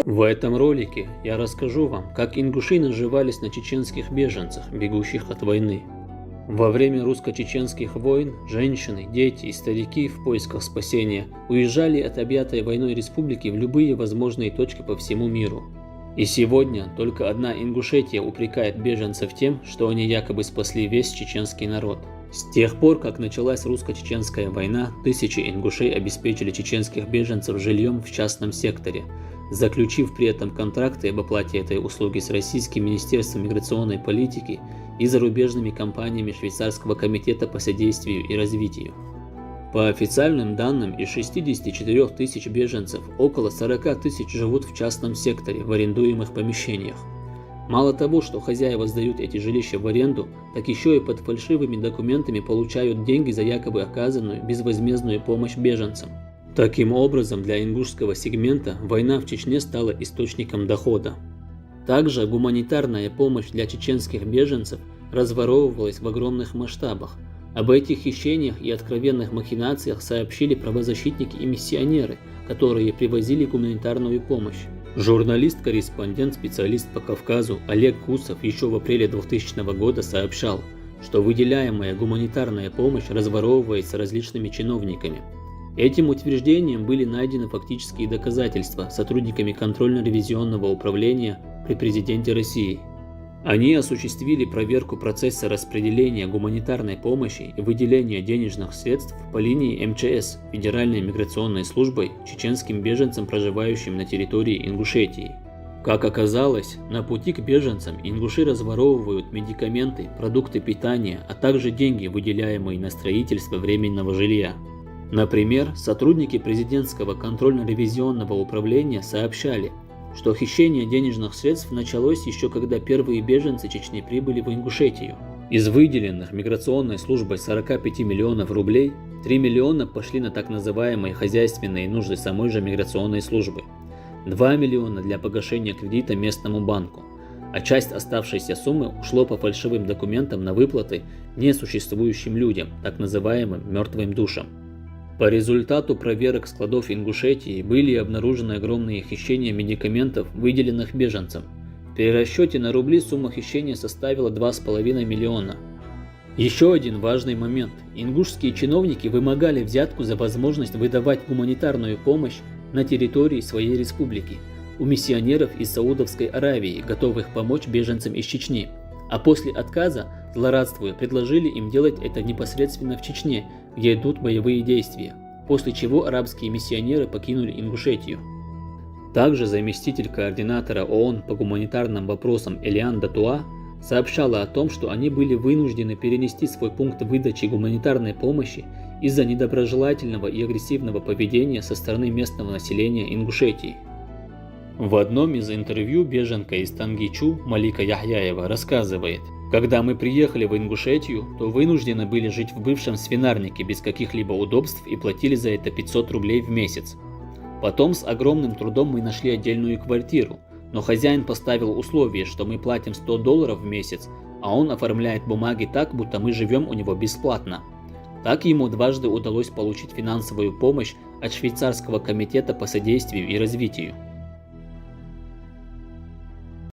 В этом ролике я расскажу вам, как ингуши наживались на чеченских беженцах, бегущих от войны. Во время русско-чеченских войн женщины, дети и старики в поисках спасения уезжали от объятой войной республики в любые возможные точки по всему миру. И сегодня только одна Ингушетия упрекает беженцев тем, что они якобы спасли весь чеченский народ. С тех пор, как началась русско-чеченская война, тысячи ингушей обеспечили чеченских беженцев жильем в частном секторе, заключив при этом контракты об оплате этой услуги с Российским министерством миграционной политики и зарубежными компаниями Швейцарского комитета по содействию и развитию. По официальным данным, из 64 тысяч беженцев около 40 тысяч живут в частном секторе в арендуемых помещениях. Мало того, что хозяева сдают эти жилища в аренду, так еще и под фальшивыми документами получают деньги за якобы оказанную безвозмездную помощь беженцам. Таким образом, для ингушского сегмента война в Чечне стала источником дохода. Также гуманитарная помощь для чеченских беженцев разворовывалась в огромных масштабах. Об этих хищениях и откровенных махинациях сообщили правозащитники и миссионеры, которые привозили гуманитарную помощь. Журналист-корреспондент, специалист по Кавказу Олег Кусов еще в апреле 2000 года сообщал, что выделяемая гуманитарная помощь разворовывается различными чиновниками. Этим утверждением были найдены фактические доказательства сотрудниками контрольно-ревизионного управления при президенте России. Они осуществили проверку процесса распределения гуманитарной помощи и выделения денежных средств по линии МЧС Федеральной миграционной службой чеченским беженцам, проживающим на территории Ингушетии. Как оказалось, на пути к беженцам ингуши разворовывают медикаменты, продукты питания, а также деньги, выделяемые на строительство временного жилья. Например, сотрудники президентского контрольно-ревизионного управления сообщали, что хищение денежных средств началось еще когда первые беженцы Чечни прибыли в Ингушетию. Из выделенных миграционной службой 45 миллионов рублей 3 миллиона пошли на так называемые хозяйственные нужды самой же миграционной службы, 2 миллиона для погашения кредита местному банку, а часть оставшейся суммы ушло по фальшивым документам на выплаты несуществующим людям, так называемым мертвым душам. По результату проверок складов Ингушетии были обнаружены огромные хищения медикаментов, выделенных беженцам. В перерасчете на рубли сумма хищения составила 2,5 миллиона. Еще один важный момент. Ингушские чиновники вымогали взятку за возможность выдавать гуманитарную помощь на территории своей республики у миссионеров из Саудовской Аравии, готовых помочь беженцам из Чечни. А после отказа, злорадствуя, предложили им делать это непосредственно в Чечне, где идут боевые действия, после чего арабские миссионеры покинули Ингушетию. Также заместитель координатора ООН по гуманитарным вопросам Элиан Датуа сообщала о том, что они были вынуждены перенести свой пункт выдачи гуманитарной помощи из-за недоброжелательного и агрессивного поведения со стороны местного населения Ингушетии. В одном из интервью беженка из Тангичу Малика Яхяева рассказывает: «Когда мы приехали в Ингушетию, то вынуждены были жить в бывшем свинарнике без каких-либо удобств и платили за это 500 рублей в месяц. Потом с огромным трудом мы нашли отдельную квартиру, но хозяин поставил условие, что мы платим $100 в месяц, а он оформляет бумаги так, будто мы живем у него бесплатно. Так ему дважды удалось получить финансовую помощь от Швейцарского комитета по содействию и развитию.